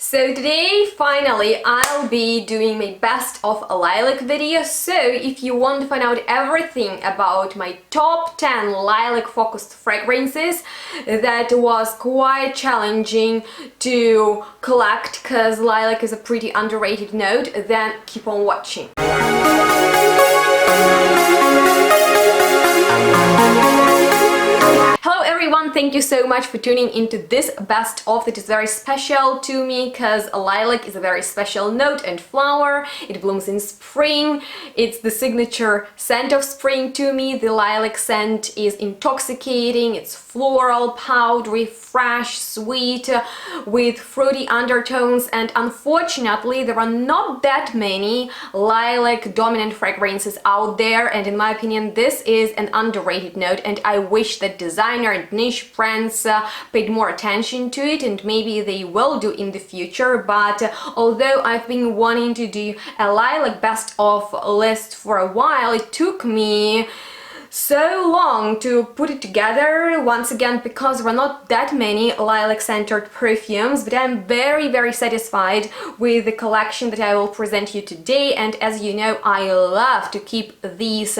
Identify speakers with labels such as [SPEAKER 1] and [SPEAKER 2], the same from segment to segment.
[SPEAKER 1] So today, finally, I'll be doing my best of lilac video. So if you want to find out everything about my top 10 lilac focused fragrances, that was quite challenging to collect because lilac is a pretty underrated note, then keep on watching. Hello everyone, thank you so much for tuning into this best of that is very special to me because lilac is a very special note and flower. It blooms in spring. It's the signature scent of spring to me. The lilac scent is intoxicating. It's floral, powdery, fresh, sweet, with fruity undertones, and unfortunately there are not that many lilac dominant fragrances out there, and in my opinion this is an underrated note, and I wish that designer and niche brands paid more attention to it, and maybe they will do in the future. But although I've been wanting to do a lilac best of list for a while, it took me so long to put it together once again because there are not that many lilac scented perfumes, but I'm very satisfied with the collection that I will present you today. And as you know, I love to keep these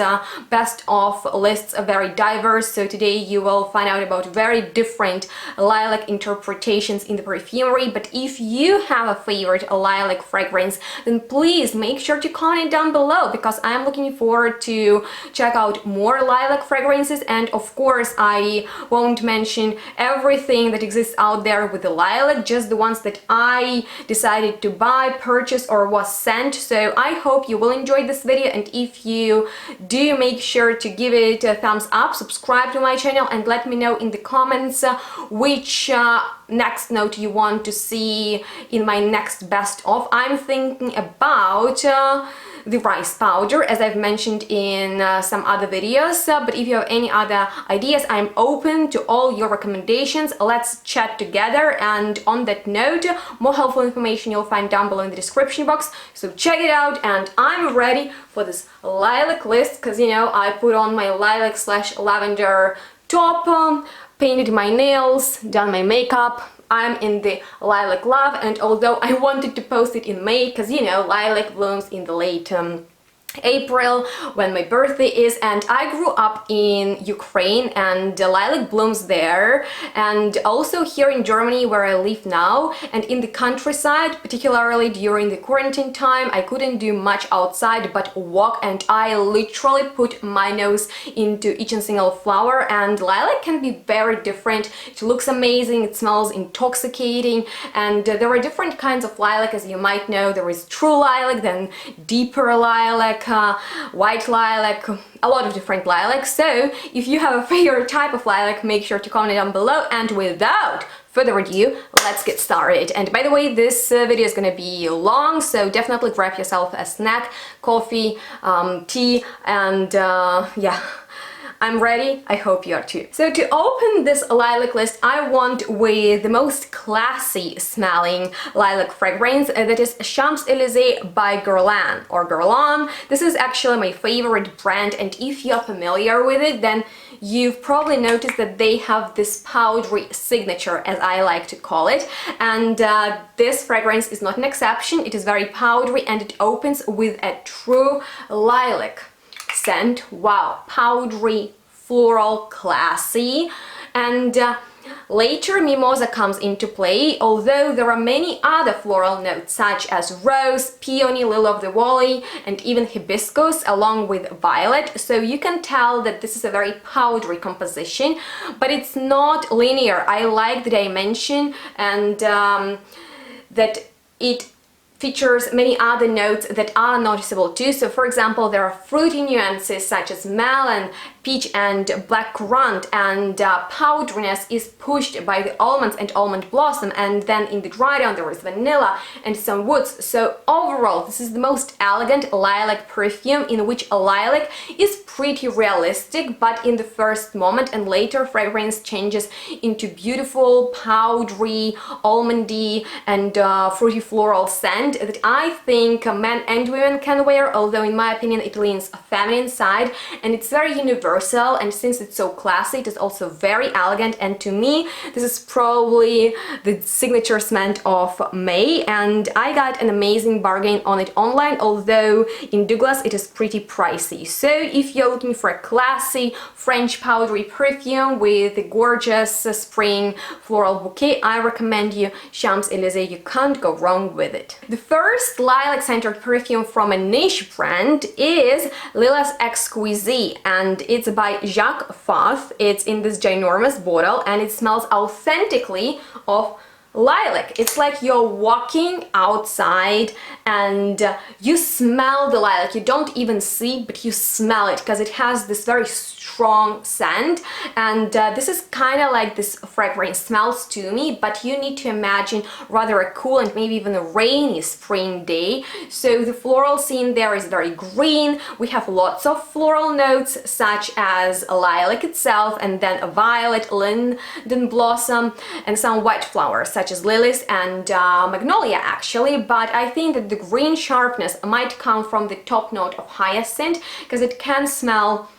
[SPEAKER 1] best of lists very diverse, so today you will find out about very different lilac interpretations in the perfumery. But if you have a favorite lilac fragrance, then please make sure to comment down below because I'm looking forward to check out more lilac fragrances. And of course I won't mention everything that exists out there with the lilac, just the ones that I decided to buy, purchase, or was sent. So I hope you will enjoy this video, and if you do, make sure to give it a thumbs up, subscribe to my channel, and let me know in the comments which next note you want to see in my next best of. I'm thinking about the rice powder, as I've mentioned in some other videos, but if you have any other ideas, I'm open to all your recommendations. Let's chat together, and on that note, more helpful information you'll find down below in the description box, so check it out. And I'm ready for this lilac list because, you know, I put on my lilac / lavender top, painted my nails, done my makeup. I'm in the lilac love, and although I wanted to post it in May because, you know, lilac blooms in the late April when my birthday is, and I grew up in Ukraine and lilac blooms there, and also here in Germany where I live now, and in the countryside, particularly during the quarantine time, I couldn't do much outside but walk, and I literally put my nose into each and single flower. And lilac can be very different. It looks amazing, it smells intoxicating, and there are different kinds of lilac, as you might know. There is true lilac, then deeper lilac, white lilac, a lot of different lilacs. So if you have a favorite type of lilac, make sure to comment down below, and without further ado, let's get started. And by the way, this video is gonna be long, so definitely grab yourself a snack, coffee, tea, and yeah, I'm ready. I hope you are too. So to open this lilac list, I want with the most classy smelling lilac fragrance, that is Elysees by Guerlain or Guerlain. This is actually my favorite brand, and if you're familiar with it, then you've probably noticed that they have this powdery signature, as I like to call it, and this fragrance is not an exception. It is very powdery, and it opens with a true lilac scent. Wow, powdery, floral, classy, and later mimosa comes into play, although there are many other floral notes such as rose, peony, lily of the valley, and even hibiscus along with violet. So you can tell that this is a very powdery composition, but it's not linear. I like the dimension, and that it features many other notes that are noticeable too. So for example, there are fruity nuances such as melon, peach, and blackcurrant, and powderiness is pushed by the almonds and almond blossom, and then in the dry down there is vanilla and some woods. So overall, this is the most elegant lilac perfume in which a lilac is pretty realistic, but in the first moment, and later fragrance changes into beautiful powdery, almondy, and fruity floral scent that I think men and women can wear, although in my opinion it leans feminine side, and it's very universal universal, and since it's so classy, it is also very elegant, and to me this is probably the signature scent of May, and I got an amazing bargain on it online, although in Douglas it is pretty pricey. So if you're looking for a classy French powdery perfume with a gorgeous spring floral bouquet, I recommend you Champs-Elysees. You can't go wrong with it. The first lilac-centered perfume from a niche brand is LILAC Exquisite, and it's by Jacques. It's in this ginormous bottle, and it smells authentically of lilac. It's like you're walking outside and you smell the lilac. You don't even see, but you smell it because it has this very strong scent, and this is kind of like this fragrance smells to me, but you need to imagine rather a cool and maybe even a rainy spring day. So the floral scene there is very green. We have lots of floral notes such as lilac itself, and then a violet, linden blossom, and some white flowers such as lilies and magnolia actually, but I think that the green sharpness might come from the top note of hyacinth because it can smell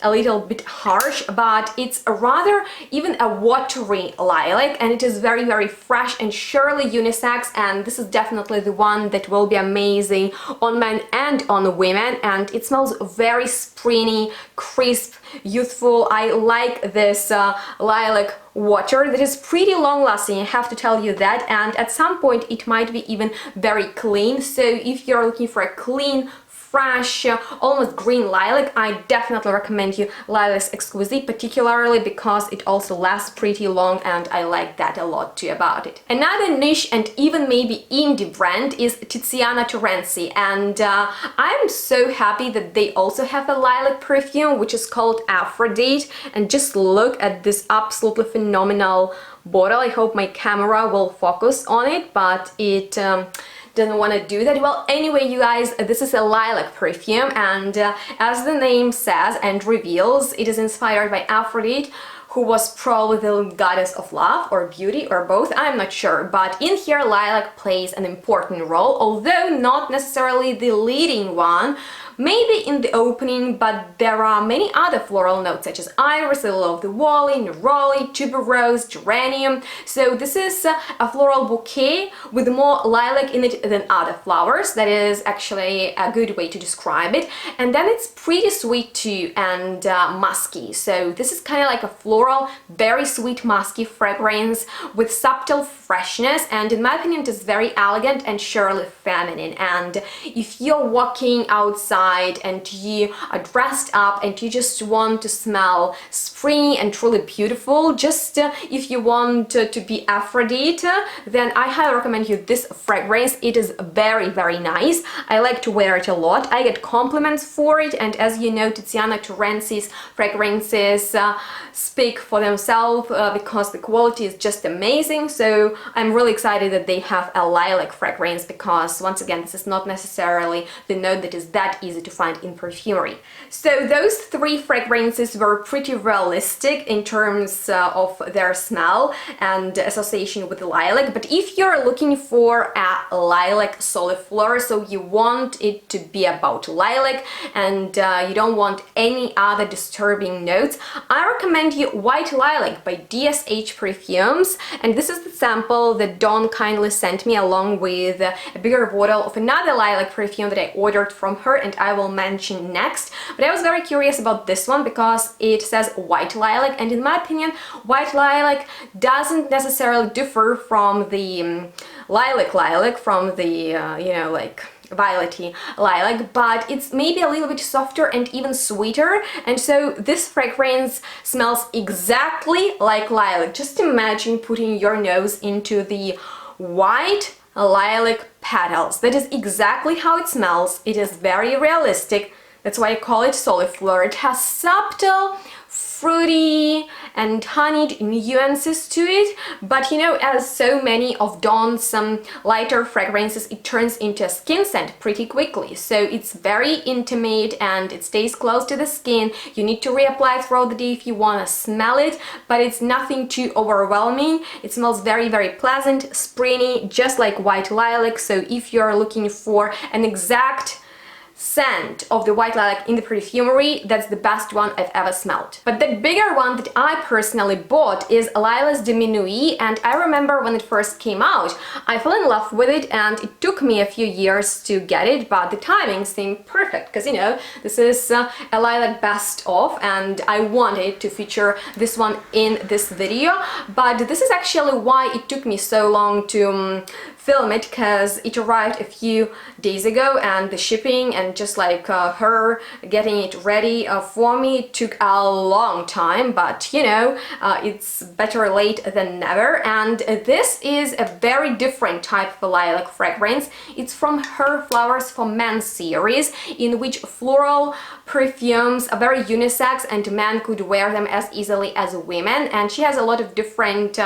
[SPEAKER 1] a little bit harsh, but it's a rather even a watery lilac, and it is very, very fresh and surely unisex, and this is definitely the one that will be amazing on men and on women, and it smells very springy, crisp, youthful. I like this lilac water that is pretty long lasting, I have to tell you that, and at some point it might be even very clean. So if you're looking for a clean, fresh, almost green lilac, I definitely recommend you LILAC Exquisite, particularly because it also lasts pretty long, and I like that a lot too about it. Another niche and even maybe indie brand is Tiziana Terenzi, and I'm so happy that they also have a lilac perfume which is called Alfred, and just look at this absolutely phenomenal bottle. I hope my camera will focus on it, but it doesn't want to do that. Well, anyway, you guys, this is a lilac perfume, and as the name says and reveals, it is inspired by Aphrodite, who was probably the goddess of love or beauty or both, I'm not sure, but in here lilac plays an important role, although not necessarily the leading one. Maybe in the opening, but there are many other floral notes such as iris, lily-of-the-valley, neroli, tuberose, geranium. So this is a floral bouquet with more lilac in it than other flowers. That is actually a good way to describe it. And then it's pretty sweet too, and musky. So this is kind of like a floral, very sweet musky fragrance with subtle freshness, and in my opinion it is very elegant and surely feminine. And if you're walking outside and you are dressed up and you just want to smell springy and truly beautiful, just if you want to be Aphrodite, then I highly recommend you this fragrance. It is very, very nice. I like to wear it a lot. I get compliments for it, and as you know, Tiziana Terenzi's fragrances speak for themselves because the quality is just amazing. So I'm really excited that they have a lilac fragrance, because once again, this is not necessarily the note that is that easy to find in perfumery. So those three fragrances were pretty realistic in terms of their smell and association with lilac, but if you're looking for a lilac soliflora, so you want it to be about lilac and you don't want any other disturbing notes, I recommend you White Lilac by DSH Perfumes, and this is the sample that Dawn kindly sent me along with a bigger bottle of another lilac perfume that I ordered from her, and I will mention next. But I was very curious about this one because it says White Lilac, and in my opinion White Lilac doesn't necessarily differ from the lilac from the you know, like violety lilac, but it's maybe a little bit softer and even sweeter, and so this fragrance smells exactly like lilac. Just imagine putting your nose into the white lilac petals. That is exactly how it smells. It is very realistic. That's why I call it soliflora. It has subtle, fruity and honeyed nuances to it, but you know, as so many of Dawn's lighter fragrances, it turns into a skin scent pretty quickly. So it's very intimate and it stays close to the skin. You need to reapply throughout the day if you want to smell it, but it's nothing too overwhelming. It smells very, very pleasant, springy, just like White Lilac. So if you're looking for an exact scent of the white lilac in the perfumery, that's the best one I've ever smelled. But the bigger one that I personally bought is Lilas de Minuit, and I remember when it first came out, I fell in love with it, and it took me a few years to get it, but the timing seemed perfect, because, you know, this is a lilac best of, and I wanted to feature this one in this video. But this is actually why it took me so long to film it, because it arrived a few days ago, and the shipping and just like her getting it ready for me took a long time, but you know, it's better late than never. And this is a very different type of lilac fragrance. It's from her Flowers for Men series, in which floral perfumes are very unisex and men could wear them as easily as women, and she has a lot of different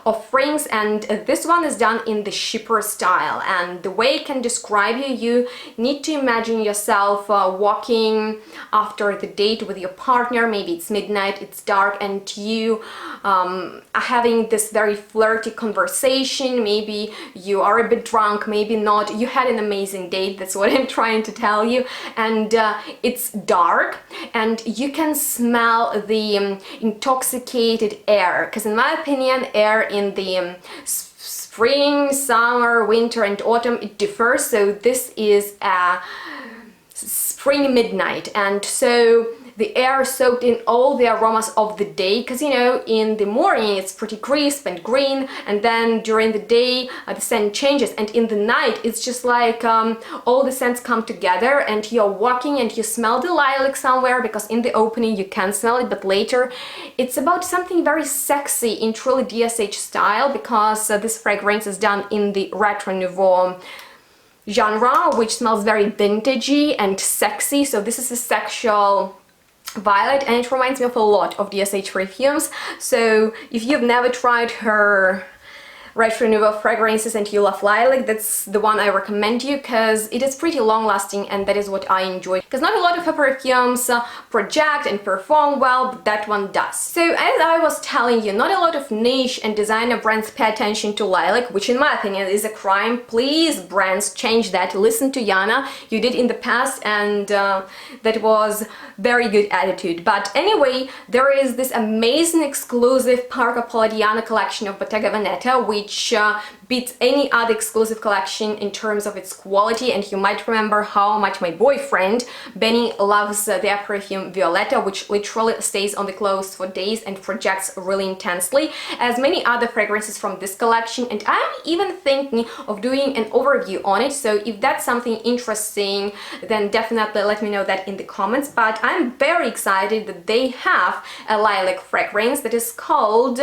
[SPEAKER 1] offerings, and this one is done in the shipper style. And the way I can describe you need to imagine yourself walking after the date with your partner. Maybe it's midnight, it's dark, and you are having this very flirty conversation. Maybe you are a bit drunk, maybe not. You had an amazing date, that's what I'm trying to tell you, and it's dark, and you can smell the intoxicated air, because in my opinion, air in the spring, summer, winter and autumn, it differs. So this is a spring midnight, and so the air soaked in all the aromas of the day, because you know, in the morning it's pretty crisp and green, and then during the day the scent changes, and in the night it's just like all the scents come together, and you're walking and you smell the lilac somewhere, because in the opening you can smell it, but later it's about something very sexy in truly DSH style, because this fragrance is done in the Retro Nouveau genre, which smells very vintagey and sexy. So this is a sexual violet, and it reminds me of a lot of DSH perfumes. So if you've never tried her Retro Nouveau fragrances and you love lilac, that's the one I recommend you, because it is pretty long lasting, and that is what I enjoy, because not a lot of her perfumes project and perform well, but that one does. So as I was telling you, not a lot of niche and designer brands pay attention to lilac, which in my opinion is a crime. Please, brands, change that. Listen to Yana, you did in the past, and that was very good attitude. But anyway, there is this amazing exclusive Parco Palladiano collection of Bottega Veneta, which beats any other exclusive collection in terms of its quality. And you might remember how much my boyfriend Benny loves their perfume Violetta, which literally stays on the clothes for days and projects really intensely, as many other fragrances from this collection. And I'm even thinking of doing an overview on it, so if that's something interesting, then definitely let me know that in the comments. But I'm very excited that they have a lilac fragrance that is called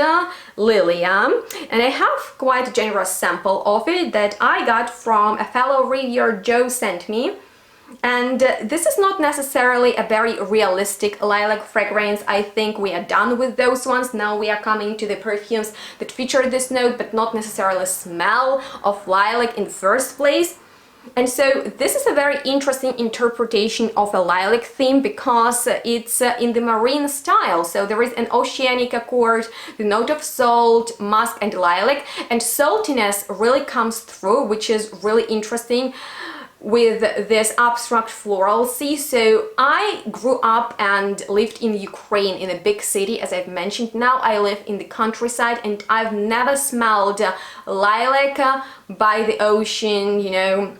[SPEAKER 1] Lilia, and I have quite a generous sample of it that I got from a fellow reviewer. Joe sent me. And this is not necessarily a very realistic lilac fragrance. I think we are done with those ones. Now we are coming to the perfumes that feature this note but not necessarily smell of lilac in first place. And so this is a very interesting interpretation of a lilac theme, because it's in the marine style. So there is an oceanic accord, the note of salt, musk and lilac, and saltiness really comes through, which is really interesting with this abstract floral sea. So I grew up and lived in Ukraine, in a big city, as I've mentioned. Now I live in the countryside, and I've never smelled lilac by the ocean, you know,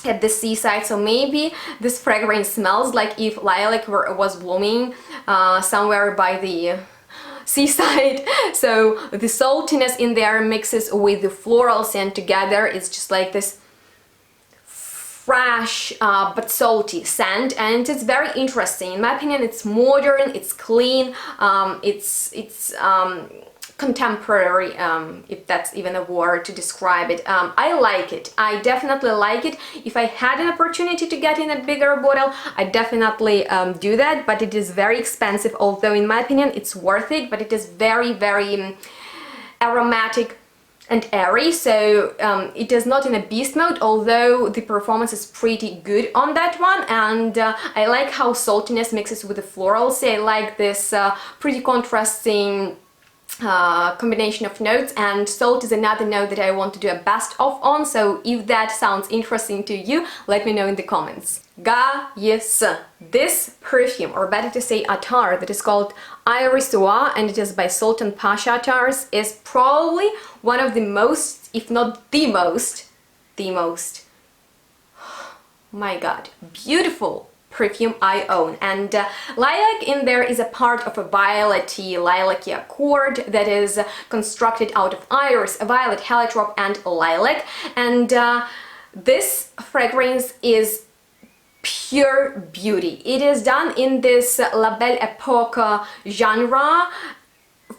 [SPEAKER 1] at the seaside. So maybe this fragrance smells like if lilac was blooming somewhere by the seaside. So the saltiness in there mixes with the florals, and together it's just like this fresh but salty scent, and it's very interesting. In my opinion, it's modern, it's clean, it's contemporary, if that's even a word to describe it. I like it. I definitely like it. If I had an opportunity to get in a bigger bottle, I definitely do that, but it is very expensive, although in my opinion it's worth it. But it is very, very aromatic and airy, so it is not in a beast mode, although the performance is pretty good on that one. And I like how saltiness mixes with the florals. I like this pretty contrasting combination of notes, and salt is another note that I want to do a best of on, so if that sounds interesting to you, let me know in the comments. Guys, this perfume, or better to say attar, that is called Elysees, and it is by Sultan Pasha Attars, is probably one of the most, if not the most, my god, beautiful perfume I own. And lilac in there is a part of a violety, lilac accord that is constructed out of iris, violet, heliotrope and lilac. And this fragrance is pure beauty. It is done in this La Belle Époque genre,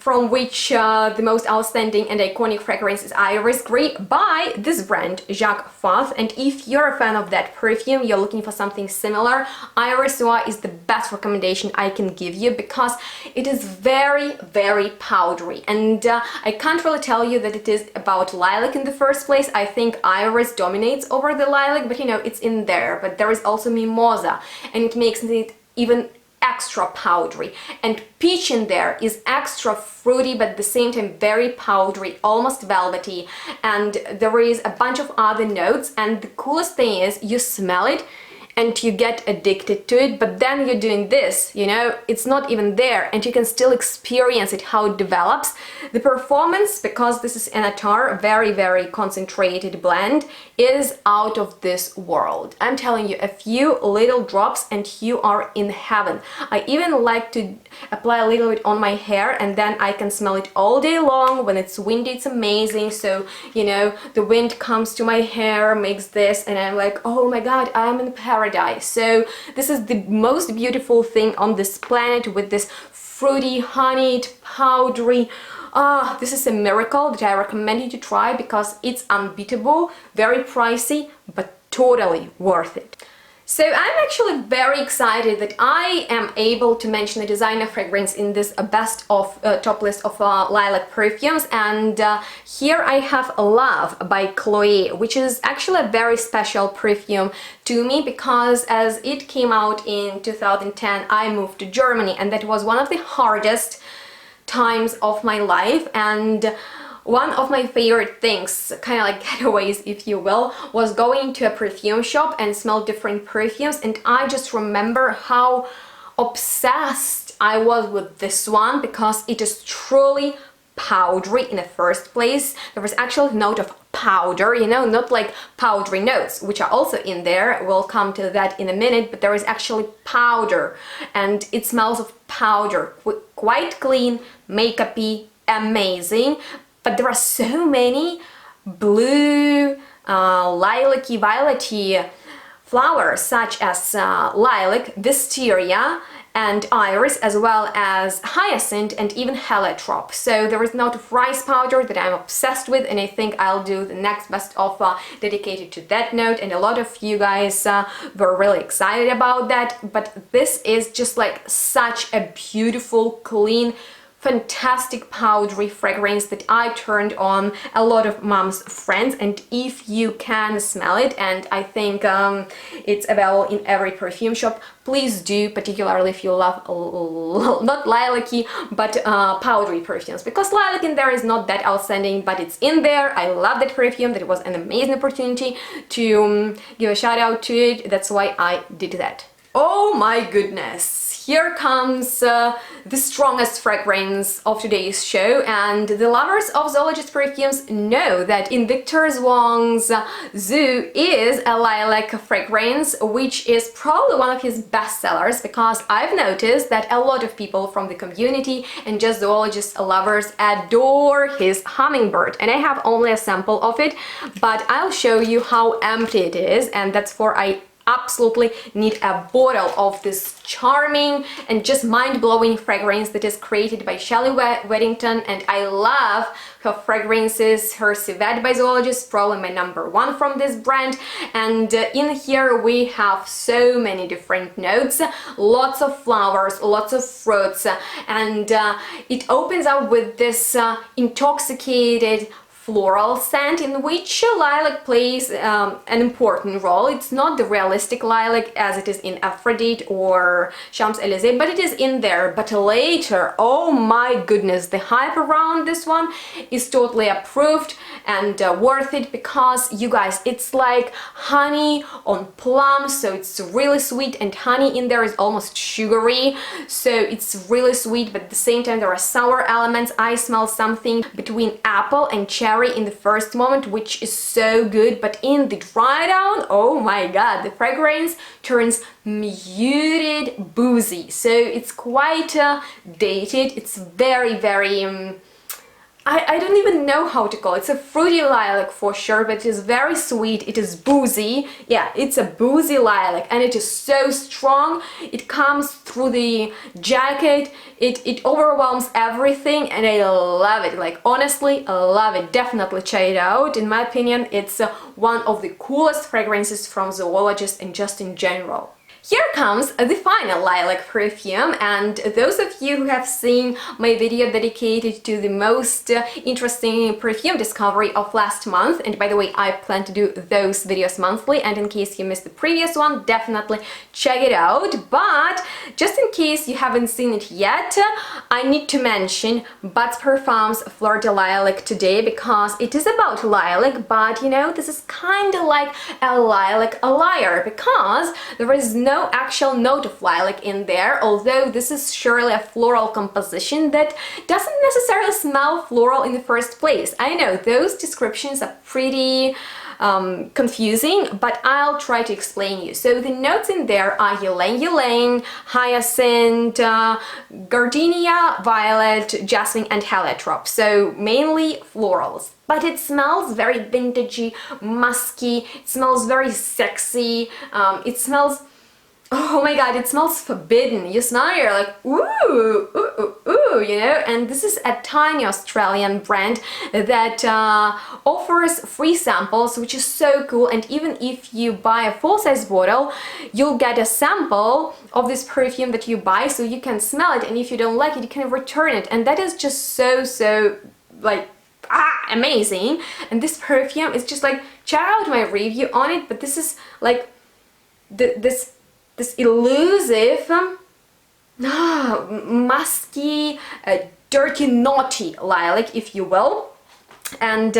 [SPEAKER 1] from which the most outstanding and iconic fragrance is Iris Grey by this brand, Jacques. And if you're a fan of that perfume, you're looking for something similar, Elysees is the best recommendation I can give you, because it is very, very powdery. And I can't really tell you that it is about lilac in the first place. I think iris dominates over the lilac, but you know, it's in there. But there is also mimosa, and it makes it even extra powdery, and peach in there is extra fruity but at the same time very powdery, almost velvety, and there is a bunch of other notes. And the coolest thing is you smell it and you get addicted to it, but then you're doing this, you know, it's not even there, and you can still experience it, how it develops. The performance, because this is an attar, very, very concentrated blend, is out of this world. I'm telling you, a few little drops and you are in heaven. I even like to apply a little bit on my hair, and then I can smell it all day long. When it's windy, it's amazing. So, you know, the wind comes to my hair, makes this, and I'm like, oh my god, I'm in paradise. So this is the most beautiful thing on this planet, with this fruity, honeyed, powdery. This is a miracle that I recommend you to try, because it's unbeatable, very pricey, but totally worth it. So I'm actually very excited that I am able to mention a designer fragrance in this best of top list of lilac perfumes, and here I have Love by Chloe, which is actually a very special perfume to me, because as it came out in 2010, I moved to Germany, and that was one of the hardest times of my life. And one of my favorite things, kind of like getaways if you will, was going to a perfume shop and smell different perfumes. And I just remember how obsessed I was with this one, because it is truly powdery in the first place. There was actually a note of powder, you know, not like powdery notes, which are also in there. We'll come to that in a minute, but there is actually powder, and it smells of powder, quite clean, makeup-y, amazing. But there are so many blue, lilac-y, violet-y flowers, such as lilac, wisteria, and iris, as well as hyacinth and even heliotrope. So there is a note of rice powder that I'm obsessed with, and I think I'll do the next best of dedicated to that note, and a lot of you guys were really excited about that. But this is just like such a beautiful, clean, fantastic powdery fragrance that I turned on a lot of mom's friends. And if you can smell it, and I think it's available in every perfume shop, please do, particularly if you love not lilac-y but powdery perfumes, because lilac in there is not that outstanding, but it's in there. I love that perfume. That was an amazing opportunity to give a shout out to it. That's why I did that. Oh my goodness, here comes the strongest fragrance of today's show, and the lovers of zoologist perfumes know that in Victor Wong's Zoo is a lilac fragrance, which is probably one of his best sellers, because I've noticed that a lot of people from the community and just zoologist lovers adore his hummingbird, and I have only a sample of it, but I'll show you how empty it is, and that's where I absolutely need a bottle of this charming and just mind-blowing fragrance that is created by Shelley Weddington. And I love her fragrances. Her Civet by Zoologist, probably my #1 from this brand. And in here we have so many different notes, lots of flowers, lots of fruits, and it opens up with this intoxicated, floral scent in which lilac plays an important role. It's not the realistic lilac as it is in Aphrodite or Champs-Elysees, but it is in there. But later, oh my goodness, the hype around this one is totally approved and worth it, because you guys, it's like honey on plum, so it's really sweet, and honey in there is almost sugary, so it's really sweet, but at the same time there are sour elements. I smell something between apple and cherry in the first moment, which is so good, but in the dry down, oh my god, the fragrance turns muted boozy, so it's quite dated. It's very I don't even know how to call it. It's a fruity lilac for sure, but it is very sweet. It is boozy. Yeah, it's a boozy lilac, and it is so strong. It comes through the jacket. It overwhelms everything, and I love it. Like, honestly, I love it. Definitely check it out. In my opinion, it's one of the coolest fragrances from Zoologist and just in general. Here comes the final lilac perfume, and those of you who have seen my video dedicated to the most interesting perfume discovery of last month, and by the way, I plan to do those videos monthly, and in case you missed the previous one, definitely check it out. But just in case you haven't seen it yet, I need to mention Buds Parfums Fleur de Lilac today, because it is about lilac, but you know, this is kind of like a lilac liar, because there is no actual note of lilac in there, although this is surely a floral composition that doesn't necessarily smell floral in the first place. I know those descriptions are pretty confusing, but I'll try to explain you. So the notes in there are ylang, hyacinth, gardenia, violet, jasmine and heliotrope, so mainly florals. But it smells very vintagey, musky, it smells very sexy, it smells, oh my god, it smells forbidden. You smell it, you're like, ooh, ooh, ooh, ooh, you know? And this is a tiny Australian brand that offers free samples, which is so cool. And even if you buy a full-size bottle, you'll get a sample of this perfume that you buy, so you can smell it, and if you don't like it, you can return it. And that is just so, like, amazing. And this perfume is just like, check out my review on it, but this is like this elusive, musky, dirty, naughty lilac, if you will. And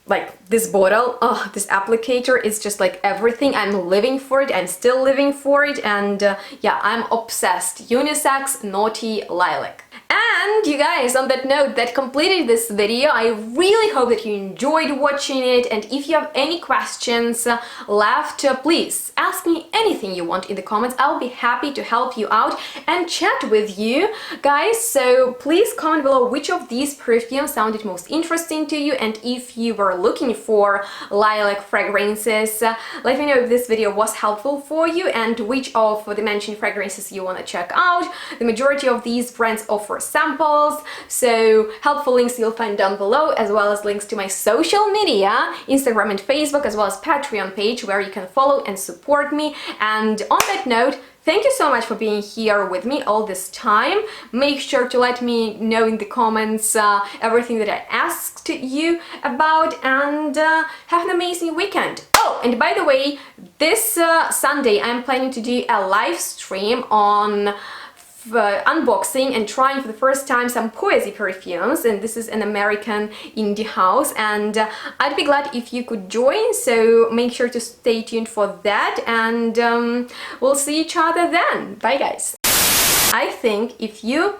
[SPEAKER 1] like this bottle, oh, this applicator is just like everything. I'm living for it, I'm still living for it, and yeah, I'm obsessed. Unisex, naughty lilac. And you guys, on that note, that completed this video. I really hope that you enjoyed watching it, and if you have any questions left, please ask me anything you want in the comments. I'll be happy to help you out and chat with you guys. So please comment below which of these perfumes sounded most interesting to you, and if you were looking for lilac fragrances, let me know if this video was helpful for you and which of the mentioned fragrances you want to check out. The majority of these brands offer samples, so helpful links you'll find down below, as well as links to my social media, Instagram and Facebook, as well as Patreon page, where you can follow and support me. And on that note, thank you so much for being here with me all this time. Make sure to let me know in the comments everything that I asked you about, and have an amazing weekend. Oh, and by the way, this Sunday I'm planning to do a live stream on unboxing and trying for the first time some Poesy perfumes, and this is an American indie house, and I'd be glad if you could join, so make sure to stay tuned for that, and we'll see each other then. Bye guys. I think if you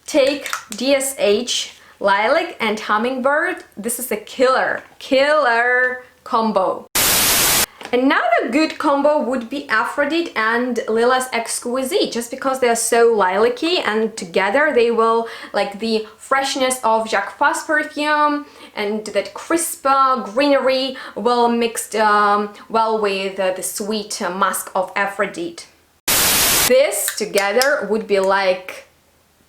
[SPEAKER 1] take DSH, Lilac and Hummingbird, this is a killer combo. Another good combo would be Aphrodite and Lilith Exquisite, just because they are so lilac-y, and together they will, like, the freshness of Jacques perfume and that crisp greenery well mixed well with the sweet musk of Aphrodite. This together would be like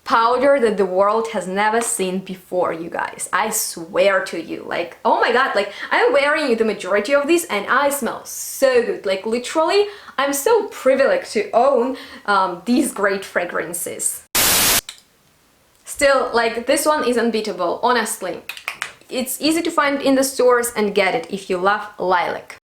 [SPEAKER 1] powder that the world has never seen before, you guys. I swear to you, like, oh my god, like, I'm wearing the majority of these and I smell so good. Like, literally, I'm so privileged to own these great fragrances. Still, like, this one is unbeatable, honestly. It's easy to find in the stores and get it if you love lilac.